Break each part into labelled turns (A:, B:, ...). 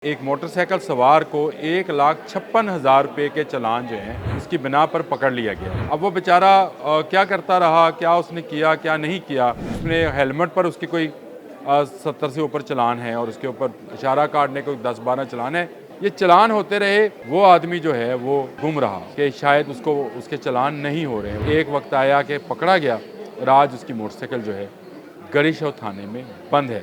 A: एक मोटरसाइकिल सवार को 1,56,000 रुपये के चालान जो हैं उसकी बिना पर पकड़ लिया गया। अब वो बेचारा क्या करता रहा, क्या उसने किया क्या नहीं किया। उसने हेलमेट पर उसकी कोई 70 से ऊपर चालान है और उसके ऊपर इशारा काटने को 10-12 चालान है। ये चालान होते रहे, वो आदमी जो है वो गुम रहा कि शायद उसको उसके चालान नहीं हो रहे हैं। एक वक्त आया कि पकड़ा गया और आज उसकी मोटरसाइकिल जो है गढ़ी थाने में बंद है।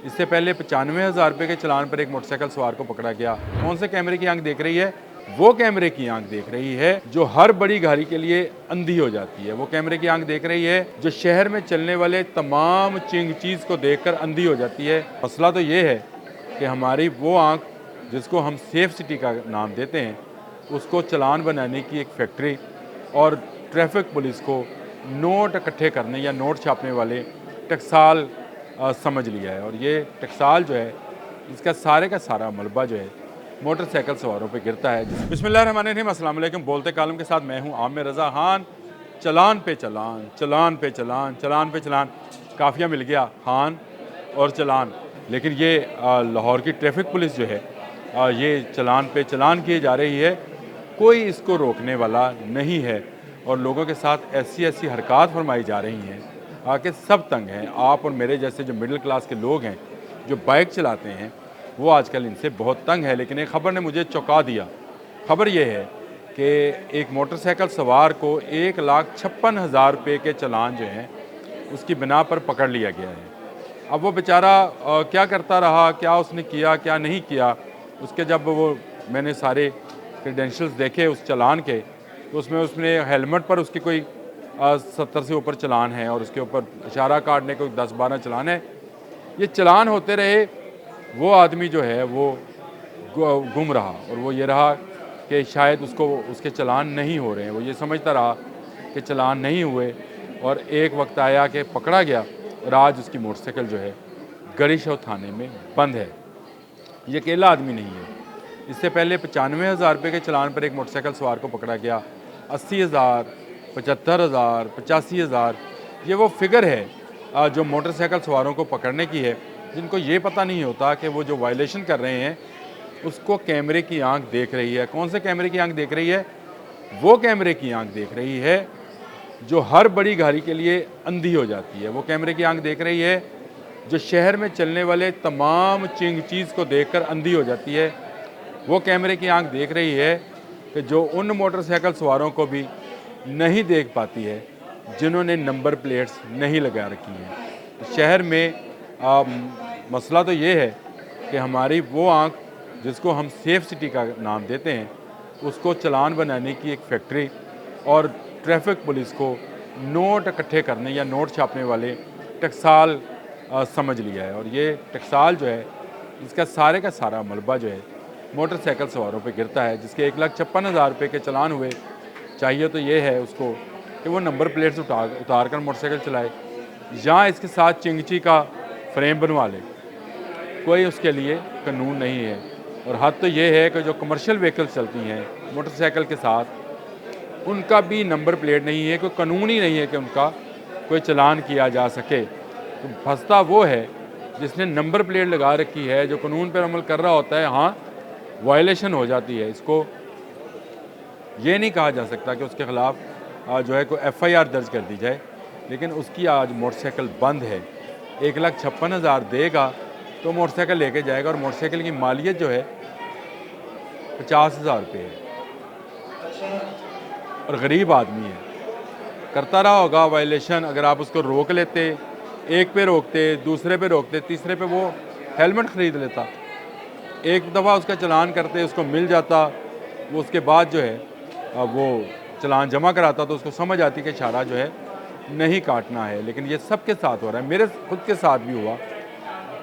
A: इससे पहले 95,000 रुपये के चालान पर एक मोटरसाइकिल सवार को पकड़ा गया। कौन से कैमरे की आंख देख रही है? वो कैमरे की आंख देख रही है जो हर बड़ी गाड़ी के लिए अंधी हो जाती है। वो कैमरे की आंख देख रही है जो शहर में चलने वाले तमाम चिंग चीज़ को देखकर अंधी हो जाती है। मसला तो ये है कि हमारी वो आंख जिसको हम सेफ सिटी का नाम देते हैं, उसको चालान बनाने की एक फैक्ट्री और ट्रैफिक पुलिस को नोट इकट्ठे करने या नोट छापने वाले टकसाल समझ लिया है। और ये टकसाल जो है, इसका सारे का सारा मलबा जो है मोटरसाइकिल सवारों पे गिरता है। बिस्मिल्लाहिर्रहमानिर्रहीम, अस्सलाम वालेकुम। बोलते कालम के साथ मैं हूँ आमिर रज़ा खान। चलान पे चलान, चलान पे चलान, चलान पे चलान, काफ़िया मिल गया खान और चलान। लेकिन ये लाहौर की ट्रैफिक पुलिस जो है ये चलान पे चलान किए जा रही है, कोई इसको रोकने वाला नहीं है। और लोगों के साथ ऐसी ऐसी हरकत फरमाई जा रही हैं कि सब तंग हैं। आप और मेरे जैसे जो मिडिल क्लास के लोग हैं जो बाइक चलाते हैं वो आजकल इनसे बहुत तंग है। लेकिन एक ख़बर ने मुझे चौंका दिया। ख़बर ये है कि एक मोटरसाइकिल सवार को 1,56,000 रुपये के चालान जो हैं उसकी बिना पर पकड़ लिया गया है। अब वो बेचारा क्या करता रहा, क्या उसने किया क्या नहीं किया। उसके जब वो मैंने सारे क्रेडेंशियल्स देखे उस चालान के, तो उसमें उसने हेलमेट पर उसकी कोई 70 से ऊपर चालान है और उसके ऊपर इशारा काटने को 10-12 चालान है। ये चालान होते रहे, वो आदमी जो है वो गुम रहा और वो ये रहा कि शायद उसको उसके चालान नहीं हो रहे हैं। वो ये समझता रहा कि चालान नहीं हुए और एक वक्त आया कि पकड़ा गया और आज उसकी मोटरसाइकिल जो है गढ़ी थाने में बंद है। ये अकेला आदमी नहीं है। इससे पहले 95,000 रुपये के चालान पर एक मोटरसाइकिल सवार को पकड़ा गया। 80,000, 75,000, 85,000, ये वो फिगर है जो मोटरसाइकिल सवारों को पकड़ने की है, जिनको ये पता नहीं होता कि वो जो वायलेशन कर रहे हैं उसको कैमरे की आंख देख रही है। कौन से कैमरे की आंख देख रही है? वो कैमरे की आंख देख रही है जो हर बड़ी गाड़ी के लिए अंधी हो जाती है। वो कैमरे की आंख देख रही है जो शहर में चलने वाले तमाम चिंग चीज़ को देखकर अंधी हो जाती है। वो कैमरे की आंख देख रही है कि जो उन मोटरसाइकिल सवारों को भी नहीं देख पाती है जिन्होंने नंबर प्लेट्स नहीं लगा रखी हैं। शहर में मसला तो ये है कि हमारी वो आंख जिसको हम सेफ सिटी का नाम देते हैं, उसको चालान बनाने की एक फैक्ट्री और ट्रैफिक पुलिस को नोट इकट्ठे करने या नोट छापने वाले टकसाल समझ लिया है। और ये टकसाल जो है, इसका सारे का सारा मलबा जो है मोटरसाइकिल सवारों पे गिरता है, जिसके 1,56,000 रुपये के चालान हुए। चाहिए तो ये है उसको कि वो नंबर प्लेट्स उतार कर मोटरसाइकिल चलाए या इसके साथ चिंगची का फ्रेम बनवा ले। कोई उसके लिए कानून नहीं है। और हद तो ये है कि जो कमर्शियल व्हीकल्स चलती हैं मोटरसाइकिल के साथ, उनका भी नंबर प्लेट नहीं है, कोई कानून ही नहीं है कि उनका कोई चालान किया जा सके। तो फंसता वो है जिसने नंबर प्लेट लगा रखी है, जो कानून पर अमल कर रहा होता है। हाँ, वायलेशन हो जाती है, इसको ये नहीं कहा जा सकता कि उसके ख़िलाफ़ जो है कोई FIR दर्ज कर दी जाए। लेकिन उसकी आज मोटरसाइकिल बंद है। 1,56,000 देगा तो मोटरसाइकिल लेके जाएगा और मोटरसाइकिल की मालियत जो है 50,000 रुपये है। और गरीब आदमी है, करता रहा होगा वायलेशन। अगर आप उसको रोक लेते, एक पे रोकते, दूसरे पे रोकते, तीसरे पे वो हेलमेट ख़रीद लेता। एक दफ़ा उसका चालान करते, उसको मिल जाता, वो उसके बाद जो है वो चालान जमा कराता तो उसको समझ आती कि इशारा जो है नहीं काटना है। लेकिन ये सबके साथ हो रहा है। मेरे खुद के साथ भी हुआ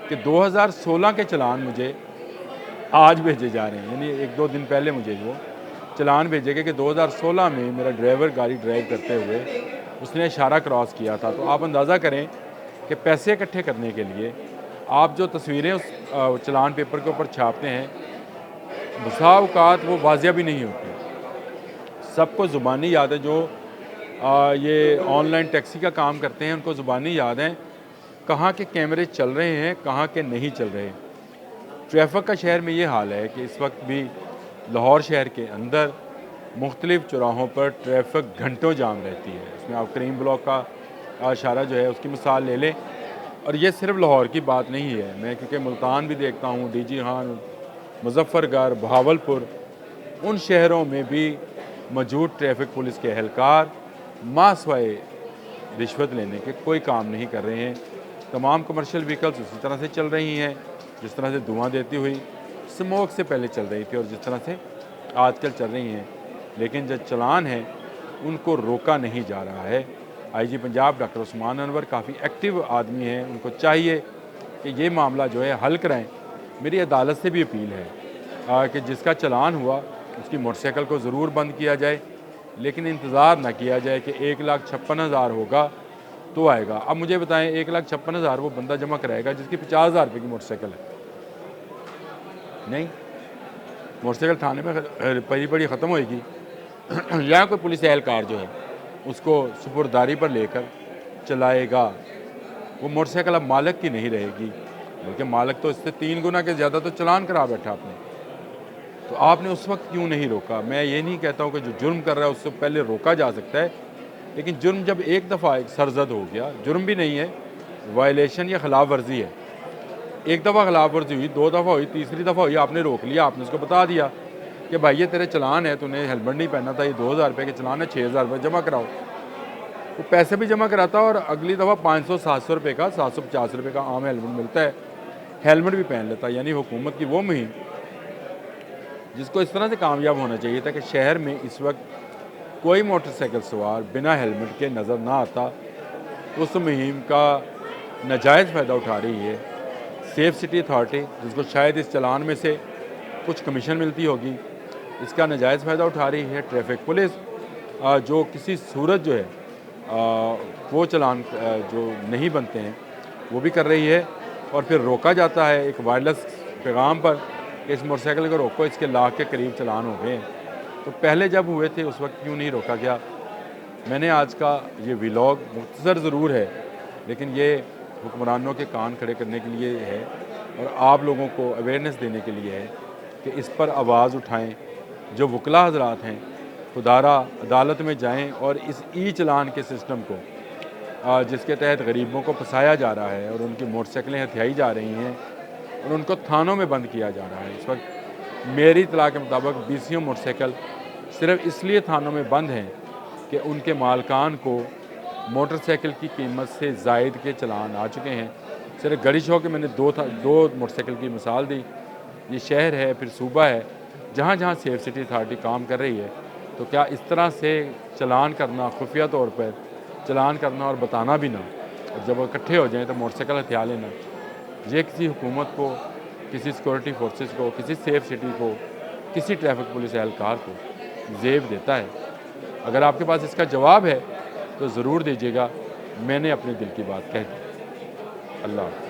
A: कि 2016 के चालान मुझे आज भेजे जा रहे हैं। यानी 1-2 दिन पहले मुझे वो चालान भेजे गए कि 2016 में मेरा ड्राइवर गाड़ी ड्राइव करते हुए उसने इशारा क्रॉस किया था। तो आप अंदाज़ा करें कि पैसे इकट्ठे करने के लिए आप जो तस्वीरें उस चालान पेपर के ऊपर छापते हैं, बसा औकात वो वाजिया भी नहीं होती। सबको ज़ुबानी याद है। जो ये ऑनलाइन टैक्सी का काम करते हैं उनको ज़ुबानी याद है कहाँ के कैमरे चल रहे हैं, कहाँ के नहीं चल रहे। ट्रैफिक का शहर में ये हाल है कि इस वक्त भी लाहौर शहर के अंदर मुख्तलिफ़ चौराहों पर ट्रैफिक घंटों जाम रहती है। इसमें आप करीम ब्लॉक का इशारा जो है उसकी मिसाल ले लें, और ये सिर्फ लाहौर की बात नहीं है। मैं क्योंकि मुल्तान भी देखता हूँ, डीजी खान, मुजफ्फरगढ़, बहावलपुर, उन शहरों में भी मौजूद ट्रैफिक पुलिस के एहलकार मासवाए रिश्वत लेने के कोई काम नहीं कर रहे हैं। तमाम कमर्शियल व्हीकल्स उसी तरह से चल रही हैं जिस तरह से धुआं देती हुई स्मोक से पहले चल रही थी और जिस तरह से आजकल चल रही हैं, लेकिन जो चलान है उनको रोका नहीं जा रहा है। आईजी पंजाब डॉक्टर उस्मान अनवर काफ़ी एक्टिव आदमी हैं, उनको चाहिए कि ये मामला जो है हल कराएं। मेरी अदालत से भी अपील है कि जिसका चलान हुआ उसकी मोटरसाइकिल को ज़रूर बंद किया जाए, लेकिन इंतज़ार ना किया जाए कि 1,56,000 होगा तो आएगा। अब मुझे बताएं, 1,56,000 वो बंदा जमा कराएगा जिसकी 50,000 रुपये की मोटरसाइकिल है? नहीं, मोटरसाइकिल थाने में पड़ी पड़ी ख़त्म होएगी या कोई पुलिस एहलकार जो है उसको सुपुर्दारी पर लेकर चलाएगा। वो मोटरसाइकिल अब मालिक की नहीं रहेगी, बल्कि मालिक तो इससे 3 गुना के ज़्यादा तो चलान करा बैठा आपने। तो आपने उस वक्त क्यों नहीं रोका? मैं ये नहीं कहता हूँ कि जो जुर्म कर रहा है उससे पहले रोका जा सकता है, लेकिन जुर्म जब एक दफ़ा एक सरजद हो गया, जुर्म भी नहीं है, वायलेशन या खिलाफ वर्जी है। एक दफ़ा खिलाफ वर्जी हुई, 2 दफ़ा हुई, तीसरी दफ़ा हुई, आपने रोक लिया, आपने उसको बता दिया कि भाई ये तेरे चलान है, तूने हेलमेट नहीं पहना था, ये 2,000 रुपये के चलान है, 6,000 रुपये जमा कराओ। वो पैसे भी जमा कराता और अगली दफ़ा 500-700 रुपये का, 750 रुपये का आम हेलमेट मिलता है, हेलमेट भी पहन लेता। यानी हुकूमत की वो मुहिम जिसको इस तरह से कामयाब होना चाहिए था कि शहर में इस वक्त कोई मोटरसाइकिल सवार बिना हेलमेट के नज़र ना आता, उस मुहिम का नाजायज़ फ़ायदा उठा रही है सेफ सिटी अथॉरिटी, जिसको शायद इस चलान में से कुछ कमीशन मिलती होगी, इसका नाजायज़ फ़ायदा उठा रही है ट्रैफिक पुलिस, जो किसी सूरत जो है वो चलान जो नहीं बनते हैं वो भी कर रही है, और फिर रोका जाता है एक वायरलेस पैगाम पर कि इस मोटरसाइकिल को रोको, इसके लाख के करीब चलान हो गए हैं। तो पहले जब हुए थे उस वक्त क्यों नहीं रोका गया? मैंने आज का ये व्लॉग मुख्तसर ज़रूर है, लेकिन ये हुक्मरानों के कान खड़े करने के लिए है और आप लोगों को अवेयरनेस देने के लिए है कि इस पर आवाज़ उठाएं। जो वकला हजरात हैं, खुदारा अदालत में जाएं और इस ई चलान के सिस्टम को, जिसके तहत गरीबों को फंसाया जा रहा है और उनकी मोटरसाइकिलें हथियाई जा रही हैं और उनको थानों में बंद किया जा रहा है। इस वक्त मेरी इत्तला के मुताबिक 20 मोटरसाइकिल सिर्फ इसलिए थानों में बंद हैं कि उनके मालकान को मोटरसाइकिल की कीमत से ज़ायद के चलान आ चुके हैं। सिर्फ गड़ी शो के मैंने दो मोटरसाइकिल की मिसाल दी। ये शहर है, फिर सूबा है, जहाँ जहाँ सेफ सिटी अथॉरिटी काम कर रही है, तो क्या इस तरह से चलान करना, खुफिया तौर पर चलान करना और बताना भी ना, और जब वो इकट्ठे हो जाएँ तो मोटरसाइकिल हथिया लेना, ये किसी हुकूमत को, किसी सिक्योरिटी फोर्सेस को, किसी सेफ सिटी को, किसी ट्रैफिक पुलिस एहलकार को ज़ेब देता है? अगर आपके पास इसका जवाब है तो ज़रूर दीजिएगा। मैंने अपने दिल की बात कह दी। अल्लाह हाफ़िज़।